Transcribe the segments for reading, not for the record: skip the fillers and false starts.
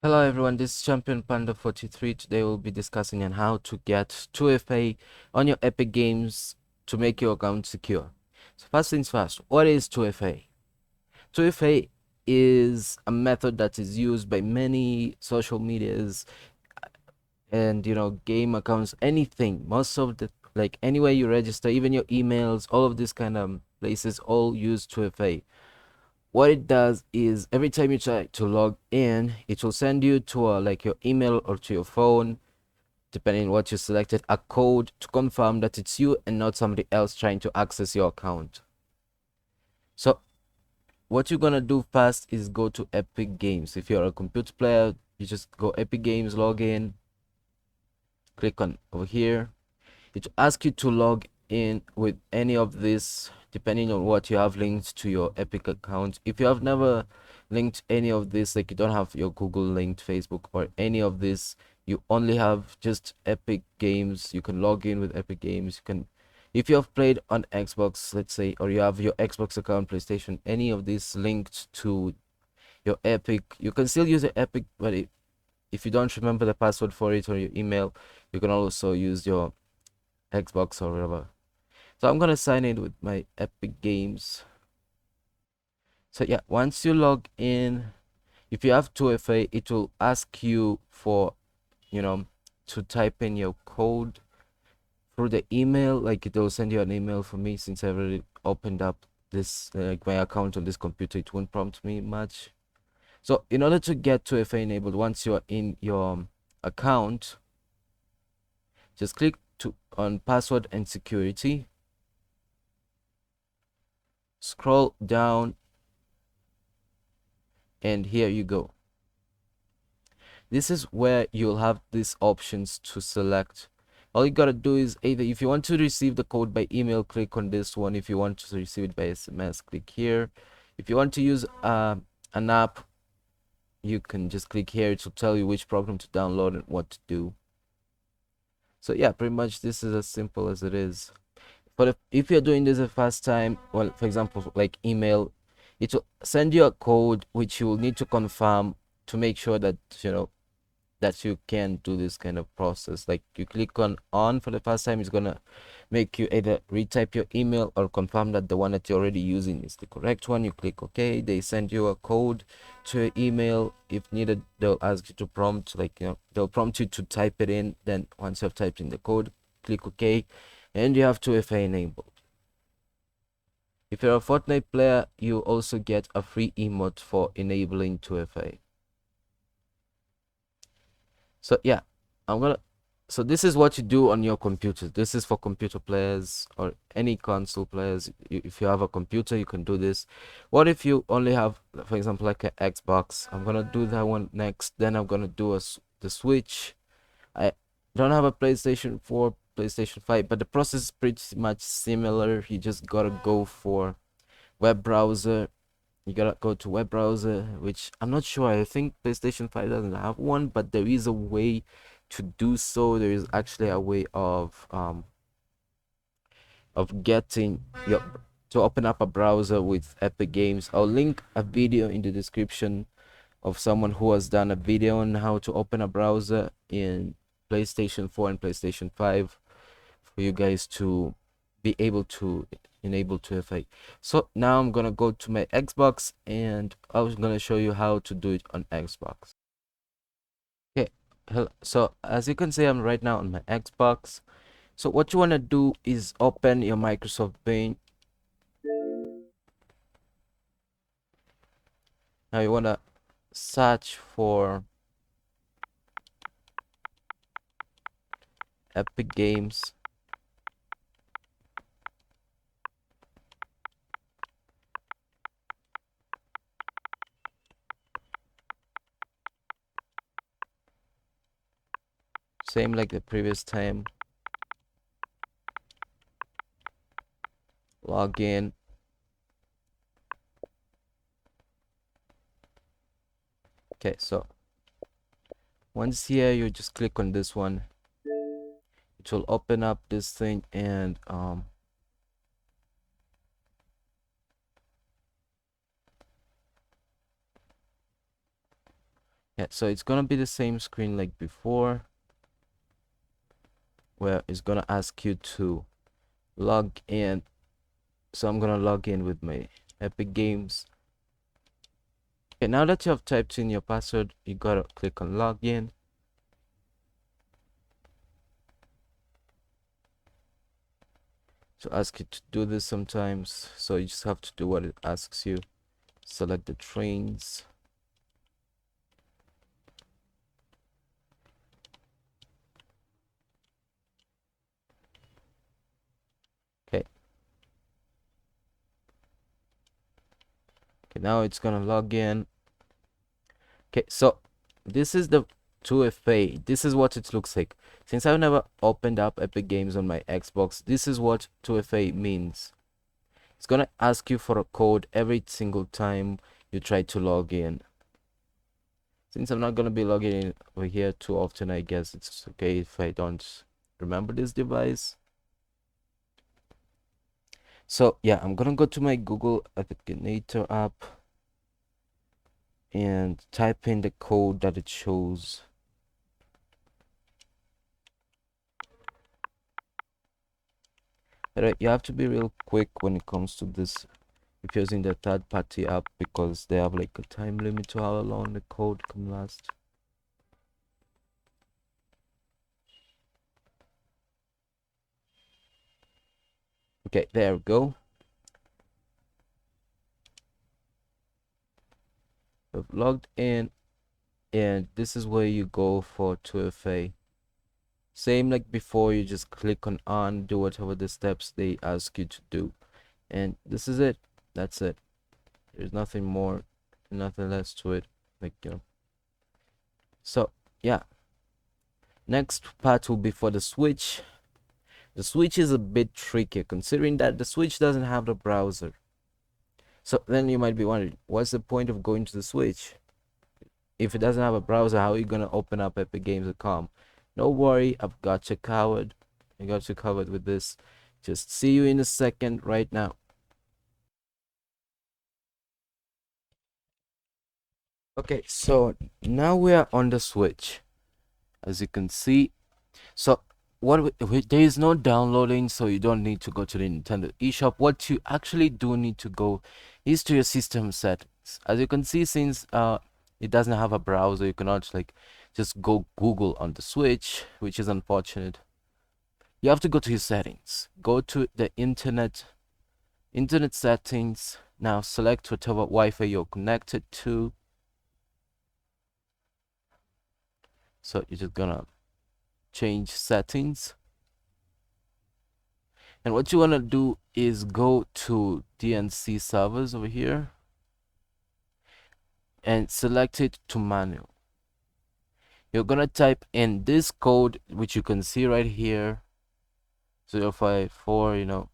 Hello everyone, this is Champion Panda 43. Today we'll be discussing on how to get 2FA on your Epic Games to make your account secure. So first things first, what is 2FA? 2FA is a method that is used by many social medias and game accounts, anything. Most of the anywhere you register, even your emails, all of these kind of places all use 2FA. What it does is every time you try to log in, it will send you to your email or to your phone, depending on what you selected, a code to confirm that it's you and not somebody else trying to access your account. So what you're gonna do first is go to Epic Games. If you're a computer player, you just go Epic Games, log in, click on over here. It will ask you to log in with any of this, depending on what you have linked to your Epic account. If you have never linked any of this, like you don't have your Google linked, Facebook, or any of this, you only have just Epic Games, you can log in with Epic Games. You can, if you have played on Xbox, let's say, or you have your Xbox account, PlayStation, any of this linked to your Epic, you can still use your Epic, but if you don't remember the password for it or your email, you can also use your Xbox or whatever. So I'm gonna sign in with my Epic Games. So yeah, once you log in, if you have 2FA, it will ask you for, to type in your code through the email. Like it will send you an email. For me, since I've already opened up this my account on this computer, it won't prompt me much. So in order to get 2FA enabled, once you're in your account, just click on password and security. Scroll down, and here you go. This is where you'll have these options to select. All you gotta do is either, if you want to receive the code by email, click on this one. If you want to receive it by SMS, click here. If you want to use an app, you can just click here. It will tell you which program to download and what to do. So yeah, pretty much this is as simple as it is. But if you're doing this the first time, well, for example, like email, it will send you a code which you will need to confirm to make sure that that you can do this kind of process. Like you click on for the first time, it's gonna make you either retype your email or confirm that the one that you're already using is the correct one. You click OK. They send you a code to your email. If needed, they'll ask you to prompt, they'll prompt you to type it in. Then once you've typed in the code, click OK, and you have 2FA enabled. If you're a Fortnite player, you also get a free emote for enabling 2FA. So yeah, so this is what you do on your computer. This is for computer players or any console players. If you have a computer, you can do this. What if you only have, for example, like an Xbox? I'm gonna do that one next. Then I'm gonna do the Switch. I don't have a PlayStation 4, PlayStation 5, but the process is pretty much similar. You just gotta go for web browser. You gotta go to web browser, which I'm not sure. I think PlayStation 5 doesn't have one, but there is a way to do so. There is actually a way of getting your to open up a browser with Epic Games. I'll link a video in the description of someone who has done a video on how to open a browser in PlayStation 4 and PlayStation 5 for you guys to be able to enable 2FA. So now I'm gonna go to my Xbox and I was gonna show you how to do it on Xbox. Okay, so as you can see, I'm right now on my Xbox. So what you wanna do is open your Microsoft Paint. Now you wanna search for Epic Games. Same like the previous time. Log in. Okay, so once here, you just click on this one. It will open up this thing, and Yeah, so it's gonna be the same screen like before, where it's gonna ask you to log in. So I'm gonna log in with my Epic Games. Okay, now that you have typed in your password, you gotta click on login. So ask you to do this sometimes, so you just have to do what it asks you. Select the trains. Okay. Okay, now it's gonna log in. Okay, so this is the 2FA. This is what it looks like. Since I've never opened up Epic Games on my Xbox, this is what 2FA means. It's gonna ask you for a code every single time you try to log in. Since I'm not gonna be logging in over here too often, I guess it's okay if I don't remember this device. So yeah, I'm gonna go to my Google Authenticator app and type in the code that it shows. But you have to be real quick when it comes to this if you're using the third-party app, because they have like a time limit to how long the code can last. Okay, there we go. I've logged in, and this is where you go for 2FA. Same like before, you just click on, do whatever the steps they ask you to do, and this is it. That's it. There's nothing more, nothing less to it. Like, you know. So yeah, next part will be for the Switch. The Switch is a bit tricky considering that the Switch doesn't have the browser. So then you might be wondering, what's the point of going to the Switch? If it doesn't have a browser, how are you gonna open up epicgames.com? No worry, I've got you covered. I got you covered with this. Just see you in a second right now. Okay, so now we are on the Switch. As you can see, so there is no downloading, so you don't need to go to the Nintendo eShop. What you actually do need to go is to your system settings. As you can see, since it doesn't have a browser, you cannot like just go Google on the Switch, which is unfortunate. You have to go to your settings. Go to the internet settings. Now select whatever Wi-Fi you're connected to. So you're just gonna change settings. And what you want to do is go to DNC servers over here and select it to manual. You're going to type in this code, which you can see right here, 054, You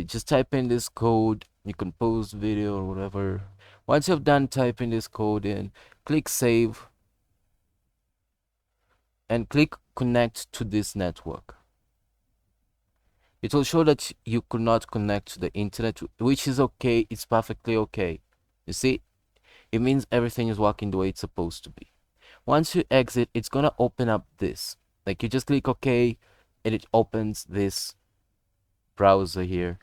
just type in this code. You can pause video or whatever. Once you've done typing this code in, click save and click connect to this network. It will show that you could not connect to the internet, which is okay. It's perfectly okay. You see, it means everything is working the way it's supposed to be. Once you exit, it's gonna open up this. Like, you just click OK, and it opens this browser here.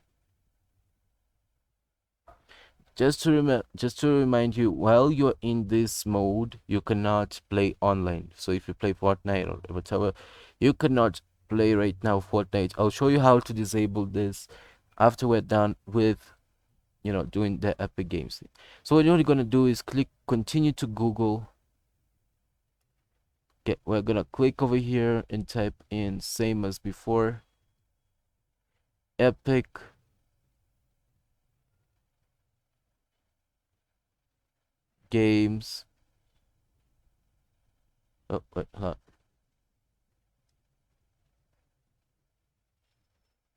Just to remind you, while you're in this mode, you cannot play online. So if you play Fortnite or whatever, you cannot play right now Fortnite. I'll show you how to disable this after we're done with doing the Epic Games thing. So what you're gonna do is click continue to Google. Okay, we're gonna click over here and type in same as before, Epic Games. Oh wait, hold on.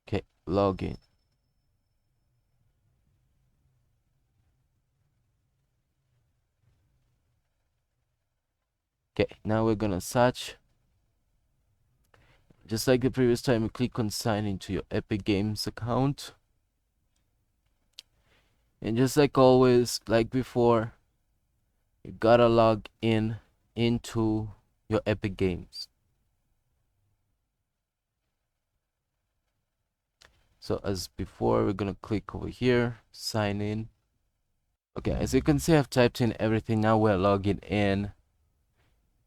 Okay, login. Okay, now we're gonna search. Just like the previous time, you click on sign into your Epic Games account. And just like always, like before, you gotta log in into your Epic Games. So as before, we're gonna click over here, sign in. Okay, as you can see, I've typed in everything. Now we're logging in,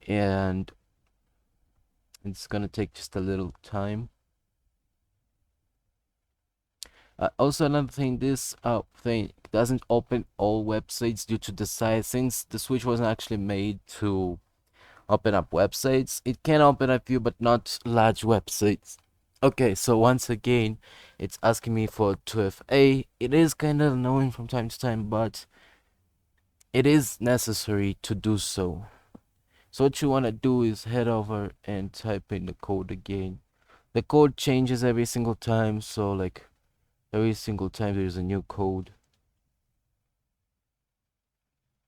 and it's gonna take just a little time. Also, another thing, this thing doesn't open all websites due to the size. Since the Switch wasn't actually made to open up websites, it can open a few, but not large websites. Okay, so once again, it's asking me for 2FA. It is kind of annoying from time to time, but it is necessary to do so. So what you want to do is head over and type in the code again. The code changes every single time, so like every single time there's a new code,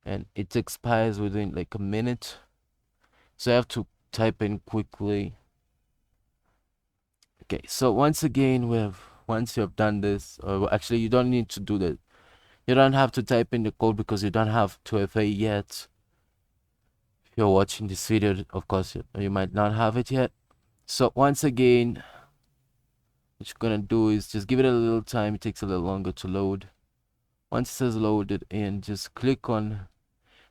and it expires within like a minute, so you have to type in quickly. Okay, so once again, once you have done this, or actually you don't need to do that. You don't have to type in the code because you don't have 2FA yet. If you're watching this video, of course, you might not have it yet. So once again, what you're gonna do is just give it a little time. It takes a little longer to load. Once it says loaded in, just click on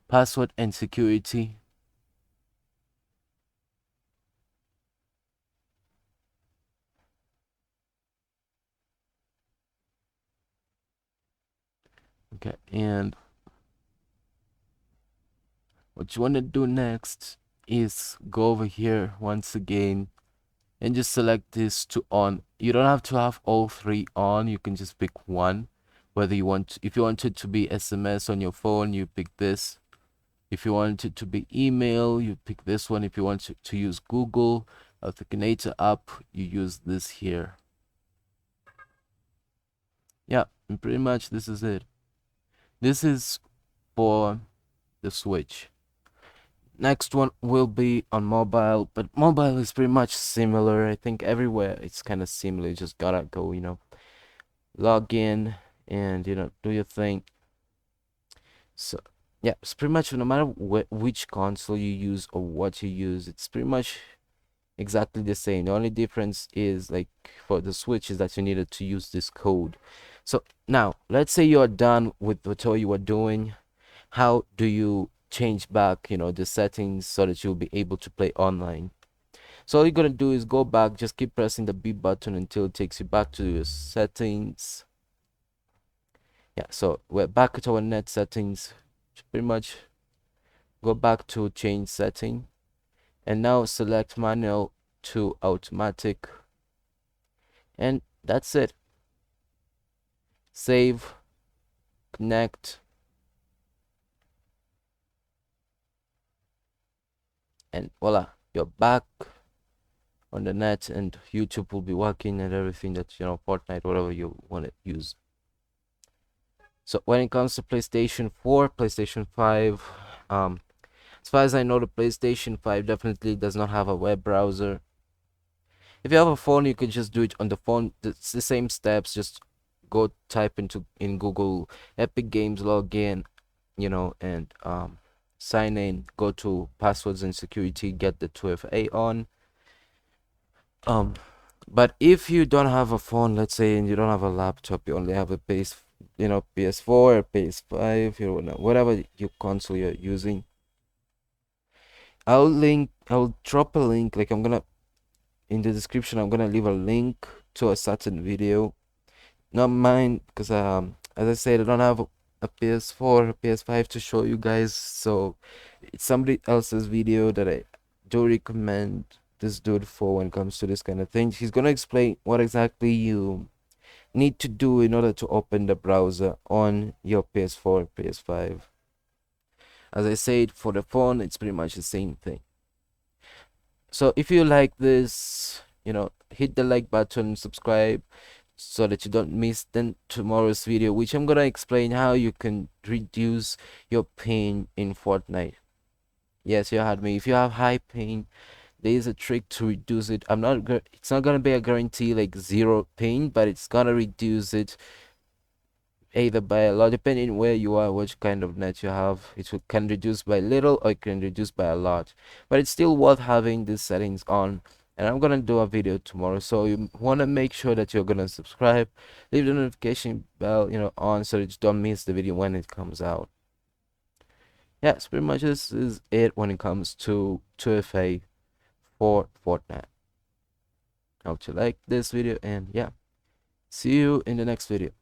password and security. Okay, and what you want to do next is go over here once again and just select this to on. You don't have to have all three on. You can just pick one. Whether you want, if you want it to be SMS on your phone, you pick this. If you want it to be email, you pick this one. If you want to use Google Authenticator app, you use this here. Yeah, and pretty much this is it. This is for the Switch. Next one will be on mobile, but mobile is pretty much similar. I think everywhere it's kind of similar. You just gotta go, log in and, do your thing. So, yeah, it's pretty much no matter which console you use or what you use, it's pretty much exactly the same. The only difference is, like, for the Switch is that you needed to use this code. So now, let's say you're done with whatever you were doing. How do you change back, the settings so that you'll be able to play online? So all you're gonna do is go back, just keep pressing the B button until it takes you back to your settings. Yeah, so we're back at our net settings. Pretty much go back to change setting, and now select manual to automatic, and that's it. Save, connect, and voila, you're back on the net, and YouTube will be working and everything that, Fortnite, whatever you want to use. So when it comes to PlayStation 4, PlayStation 5, as far as I know, the PlayStation 5 definitely does not have a web browser. If you have a phone, you can just do it on the phone. It's the same steps. Just go type in Google Epic Games, log in, and sign in. Go to passwords and security, get the 2FA on. But if you don't have a phone, let's say, and you don't have a laptop, you only have a PS4 or PS5, whatever your console you're using. I'll drop a link, like in the description, I'm gonna leave a link to a certain video. Not mine, because as I said, I don't have a PS4 or PS5 to show you guys, so it's somebody else's video that I do recommend this dude for when it comes to this kind of thing. He's gonna explain what exactly you need to do in order to open the browser on your PS4 or PS5. As I said, for the phone, it's pretty much the same thing. So if you like this, hit the like button, subscribe, so that you don't miss then tomorrow's video, which I'm gonna explain how you can reduce your pain in Fortnite. Yes, you heard me. If you have high pain, there is a trick to reduce it. It's not gonna be a guarantee like zero pain, but it's gonna reduce it either by a lot, depending where you are, which kind of net you have. Can reduce by little or it can reduce by a lot, but it's still worth having these settings on. And I'm gonna do a video tomorrow, so you want to make sure that you're gonna subscribe, leave the notification bell on, so that you don't miss the video when it comes out. Yeah, so pretty much this is it when it comes to 2FA for Fortnite. I hope you like this video, and yeah, see you in the next video.